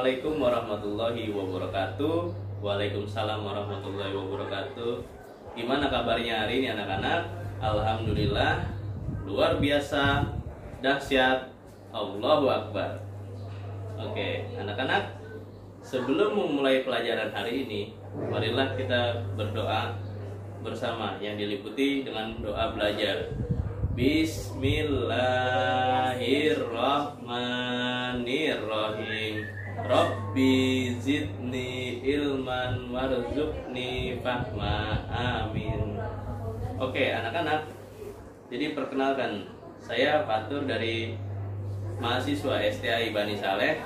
Assalamualaikum warahmatullahi wabarakatuh. Waalaikumsalam warahmatullahi wabarakatuh. Gimana kabarnya hari ini anak-anak? Alhamdulillah, luar biasa, dahsyat, Allahu Akbar. Oke, anak-anak, sebelum memulai pelajaran hari ini, marilah kita berdoa bersama yang diliputi dengan doa belajar. Bismillahirrahmanirrahim. Rabbi zidni ilman warzuqni fahma. Amin. Oke, anak-anak. Jadi perkenalkan, saya Fatur dari mahasiswa STAI Bani Saleh.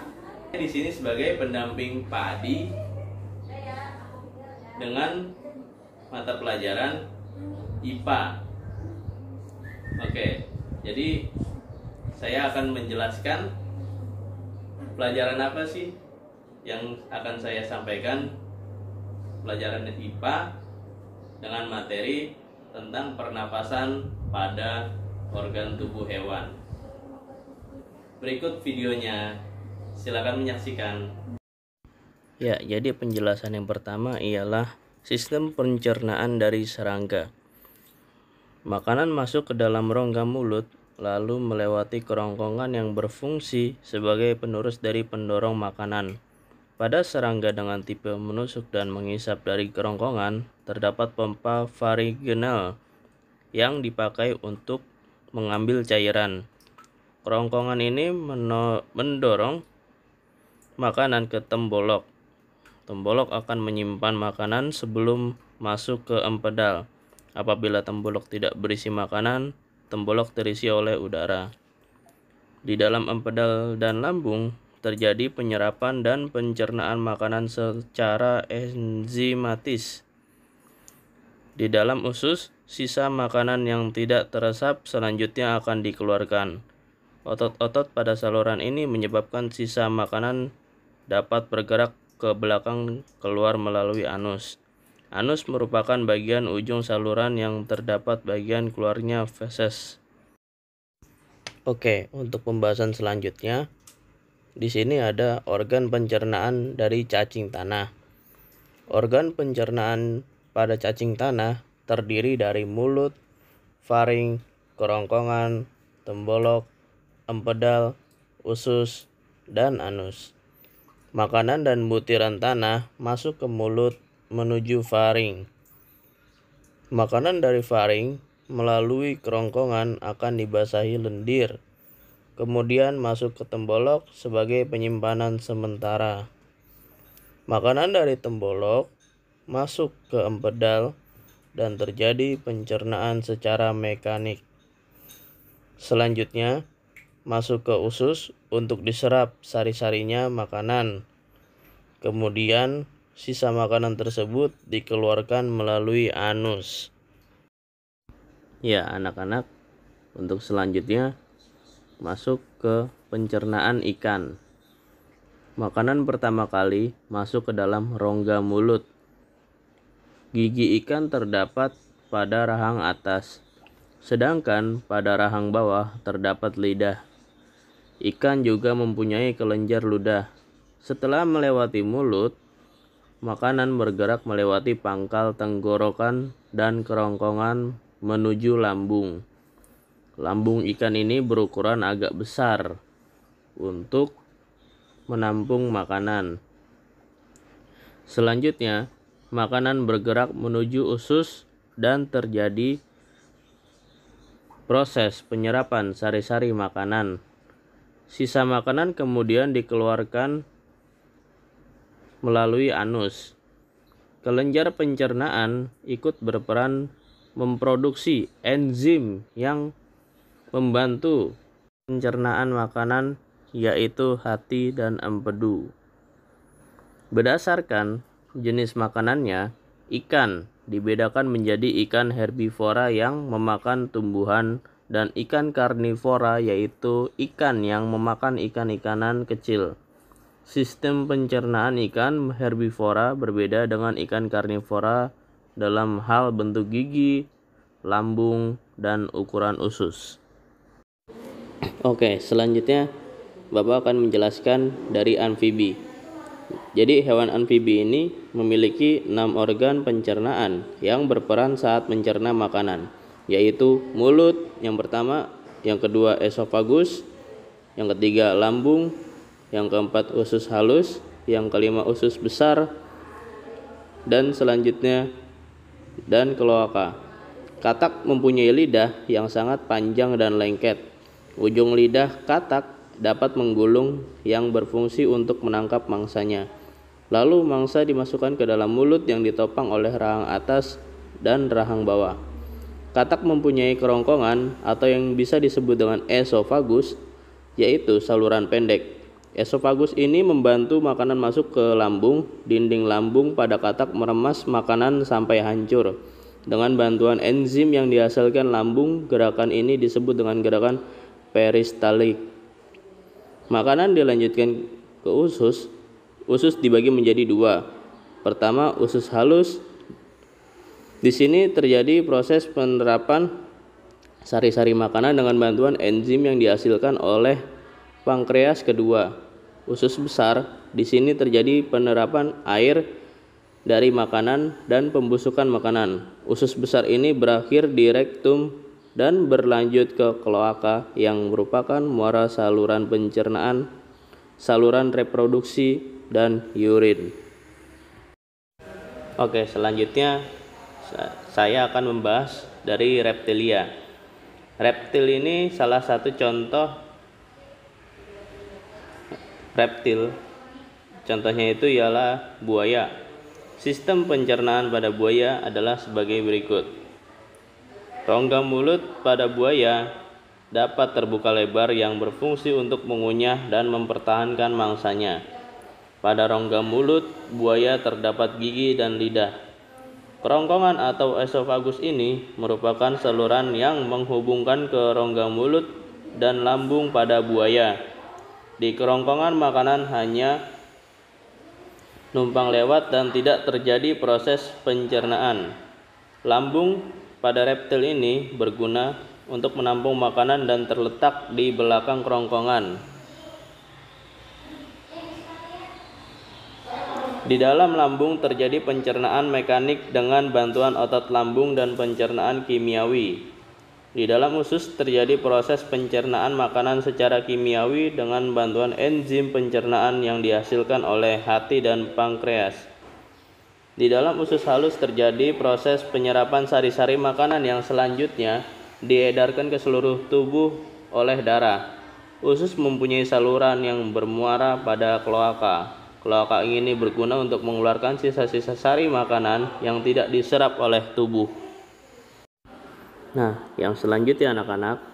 Di sini sebagai pendamping Pak Adi dengan mata pelajaran IPA. Oke, jadi saya akan menjelaskan pelajaran apa sih yang akan saya sampaikan. Pelajaran IPA dengan materi tentang pernapasan pada organ tubuh hewan. Berikut videonya, silakan menyaksikan. Ya, jadi penjelasan yang pertama ialah sistem pencernaan dari serangga. Makanan masuk ke dalam rongga mulut, lalu melewati kerongkongan yang berfungsi sebagai penerus dari pendorong makanan. Pada serangga dengan tipe menusuk dan menghisap dari kerongkongan, terdapat pompa vaginal yang dipakai untuk mengambil cairan. Kerongkongan ini mendorong makanan ke tembolok. Tembolok akan menyimpan makanan sebelum masuk ke empedal. Apabila tembolok tidak berisi makanan, tembolok terisi oleh udara. Di dalam empedal dan lambung terjadi penyerapan dan pencernaan makanan secara enzimatis. Di dalam usus, sisa makanan yang tidak teresap selanjutnya akan dikeluarkan. Otot-otot pada saluran ini menyebabkan sisa makanan dapat bergerak ke belakang keluar melalui anus. Anus merupakan bagian ujung saluran yang terdapat bagian keluarnya feses. Oke, untuk pembahasan selanjutnya, di sini ada organ pencernaan dari cacing tanah. Organ pencernaan pada cacing tanah terdiri dari mulut, faring, kerongkongan, tembolok, empedal, usus, dan anus. Makanan dan butiran tanah masuk ke mulut menuju faring. Makanan dari faring melalui kerongkongan akan dibasahi lendir, kemudian masuk ke tembolok sebagai penyimpanan sementara. Makanan dari tembolok masuk ke empedal dan terjadi pencernaan secara mekanik. Selanjutnya masuk ke usus untuk diserap sari-sarinya makanan. Kemudian sisa makanan tersebut dikeluarkan melalui anus. Ya, anak-anak, untuk selanjutnya masuk ke pencernaan ikan. Makanan pertama kali masuk ke dalam rongga mulut. Gigi ikan terdapat pada rahang atas, sedangkan pada rahang bawah terdapat lidah. Ikan juga mempunyai kelenjar ludah. Setelah melewati mulut, makanan bergerak melewati pangkal tenggorokan dan kerongkongan menuju lambung. Lambung ikan ini berukuran agak besar untuk menampung makanan. Selanjutnya, makanan bergerak menuju usus dan terjadi proses penyerapan sari-sari makanan. Sisa makanan kemudian dikeluarkan melalui anus. Kelenjar pencernaan ikut berperan memproduksi enzim yang membantu pencernaan makanan, yaitu hati dan empedu. Berdasarkan jenis makanannya, ikan dibedakan menjadi ikan herbivora yang memakan tumbuhan dan ikan karnivora, yaitu ikan yang memakan ikan-ikanan kecil. Sistem pencernaan ikan herbivora berbeda dengan ikan karnivora dalam hal bentuk gigi, lambung, dan ukuran usus. Oke, selanjutnya Bapak akan menjelaskan dari amfibi. Jadi hewan amfibi ini memiliki 6 organ pencernaan yang berperan saat mencerna makanan, yaitu mulut yang pertama, yang kedua esofagus, yang ketiga lambung, yang keempat usus halus, yang kelima usus besar, dan selanjutnya dan kloaka. Katak mempunyai lidah yang sangat panjang dan lengket. Ujung lidah katak dapat menggulung yang berfungsi untuk menangkap mangsanya. Lalu mangsa dimasukkan ke dalam mulut yang ditopang oleh rahang atas dan rahang bawah. Katak mempunyai kerongkongan atau yang bisa disebut dengan esofagus, yaitu saluran pendek. Esofagus ini membantu makanan masuk ke lambung. Dinding lambung pada katak meremas makanan sampai hancur. Dengan bantuan enzim yang dihasilkan lambung, gerakan ini disebut dengan gerakan peristalik. Makanan dilanjutkan ke usus. Usus dibagi menjadi 2. Pertama, usus halus. Di sini terjadi proses penerapan sari-sari makanan dengan bantuan enzim yang dihasilkan oleh pankreas kedua. Usus besar, di sini terjadi penerapan air dari makanan dan pembusukan makanan. Usus besar ini berakhir di rektum dan berlanjut ke kloaka yang merupakan muara saluran pencernaan, saluran reproduksi, dan urin. Oke, selanjutnya saya akan membahas dari reptilia. Reptil ini salah satu contoh reptil. Contohnya itu ialah buaya. Sistem pencernaan pada buaya adalah sebagai berikut. Rongga mulut pada buaya dapat terbuka lebar yang berfungsi untuk mengunyah dan mempertahankan mangsanya. Pada rongga mulut buaya terdapat gigi dan lidah. Kerongkongan atau esofagus ini merupakan saluran yang menghubungkan ke rongga mulut dan lambung pada buaya. Di kerongkongan makanan hanya numpang lewat dan tidak terjadi proses pencernaan. Lambung pada reptil ini berguna untuk menampung makanan dan terletak di belakang kerongkongan. Di dalam lambung terjadi pencernaan mekanik dengan bantuan otot lambung dan pencernaan kimiawi. Di dalam usus terjadi proses pencernaan makanan secara kimiawi dengan bantuan enzim pencernaan yang dihasilkan oleh hati dan pankreas. Di dalam usus halus terjadi proses penyerapan sari-sari makanan yang selanjutnya diedarkan ke seluruh tubuh oleh darah. Usus mempunyai saluran yang bermuara pada kloaka. Kloaka ini berguna untuk mengeluarkan sisa-sisa sari makanan yang tidak diserap oleh tubuh. Nah, yang selanjutnya anak-anak,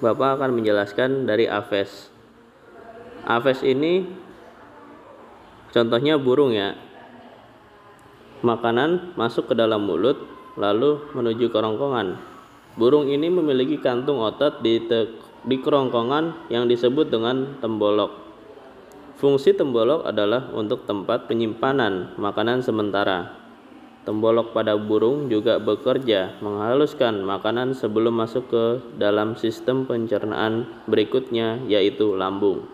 Bapak akan menjelaskan dari aves. Aves ini contohnya burung ya. Makanan masuk ke dalam mulut lalu menuju kerongkongan. Burung ini memiliki kantung otot di kerongkongan yang disebut dengan tembolok. Fungsi tembolok adalah untuk tempat penyimpanan makanan sementara. Tembolok pada burung juga bekerja menghaluskan makanan sebelum masuk ke dalam sistem pencernaan berikutnya, yaitu lambung.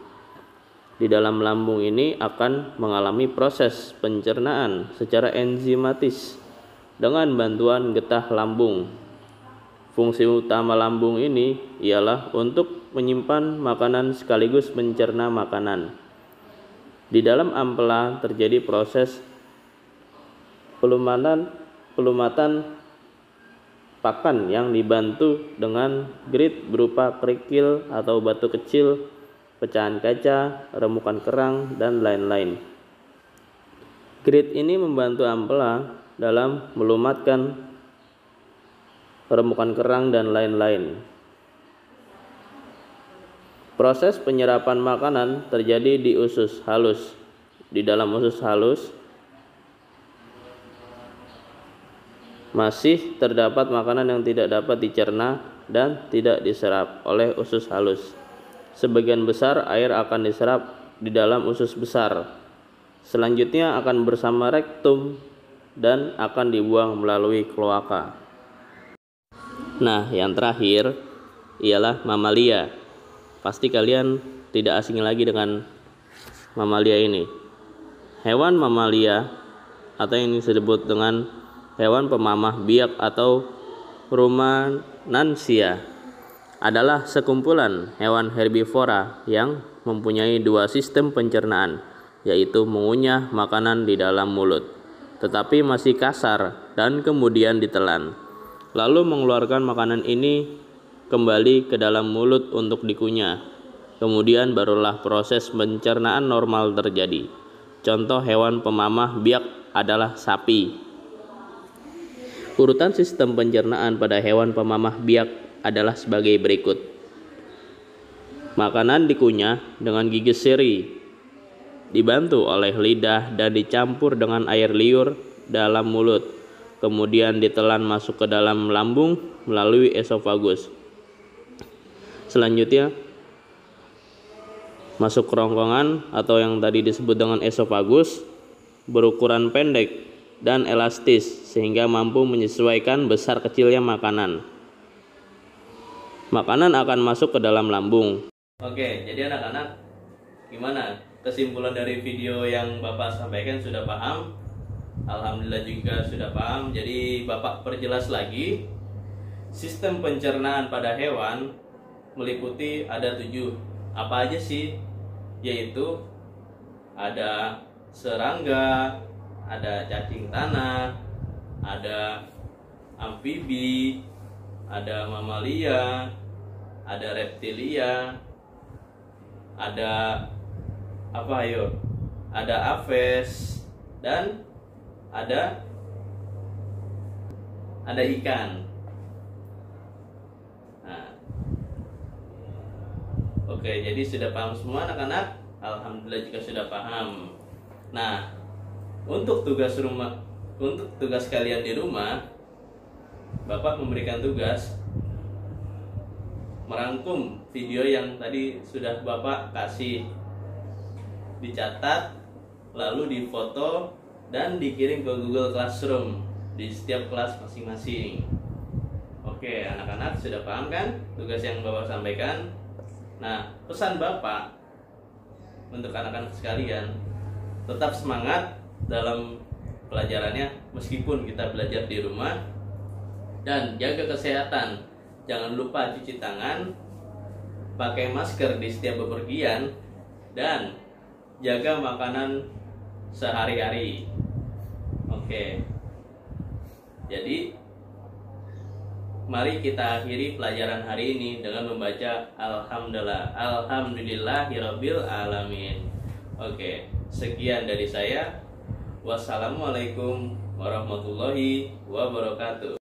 Di dalam lambung ini akan mengalami proses pencernaan secara enzimatis dengan bantuan getah lambung. Fungsi utama lambung ini ialah untuk menyimpan makanan sekaligus mencerna makanan. Di dalam ampela terjadi proses pelumatan pakan yang dibantu dengan grit berupa kerikil atau batu kecil, pecahan kaca, remukan kerang, dan lain-lain. Grit ini membantu ampela dalam melumatkan remukan kerang dan lain-lain. Proses penyerapan makanan terjadi di usus halus. Di dalam usus halus masih terdapat makanan yang tidak dapat dicerna dan tidak diserap oleh usus halus. Sebagian besar air akan diserap di dalam usus besar. Selanjutnya akan bersama rektum dan akan dibuang melalui kloaka. Nah, yang terakhir ialah mamalia. Pasti kalian tidak asing lagi dengan mamalia ini. Hewan mamalia atau yang disebut dengan hewan pemamah biak atau ruminansia adalah sekumpulan hewan herbivora yang mempunyai dua sistem pencernaan, yaitu mengunyah makanan di dalam mulut, tetapi masih kasar dan kemudian ditelan, lalu mengeluarkan makanan ini kembali ke dalam mulut untuk dikunyah. Kemudian barulah proses pencernaan normal terjadi. Contoh hewan pemamah biak adalah sapi. Urutan sistem pencernaan pada hewan pemamah biak adalah sebagai berikut. Makanan dikunyah dengan gigi seri, dibantu oleh lidah dan dicampur dengan air liur dalam mulut, kemudian ditelan masuk ke dalam lambung melalui esofagus. Selanjutnya masuk kerongkongan atau yang tadi disebut dengan esofagus, berukuran pendek dan elastis sehingga mampu menyesuaikan besar kecilnya makanan. Makanan akan masuk ke dalam lambung. Oke, jadi anak-anak, gimana kesimpulan dari video yang Bapak sampaikan? Sudah paham? Alhamdulillah juga sudah paham. Jadi Bapak perjelas lagi, sistem pencernaan pada hewan meliputi ada 7. Apa aja sih? Yaitu ada serangga, ada cacing tanah, ada amfibi, ada mamalia, ada reptilia, ada apa ayo? Ada aves dan ada ikan. Oke, jadi sudah paham semua anak-anak? Alhamdulillah jika sudah paham. Nah, untuk tugas kalian di rumah, Bapak memberikan tugas merangkum video yang tadi sudah Bapak kasih, dicatat, lalu difoto dan dikirim ke Google Classroom di setiap kelas masing-masing. Oke, anak-anak sudah paham kan tugas yang Bapak sampaikan? Nah, pesan Bapak untuk anak-anak sekalian, tetap semangat dalam pelajarannya meskipun kita belajar di rumah, dan jaga kesehatan. Jangan lupa cuci tangan, pakai masker di setiap bepergian, dan jaga makanan sehari-hari. Oke. Jadi mari kita akhiri pelajaran hari ini dengan membaca Alhamdulillahirabbil alamin. Oke, sekian dari saya. Wassalamualaikum warahmatullahi wabarakatuh.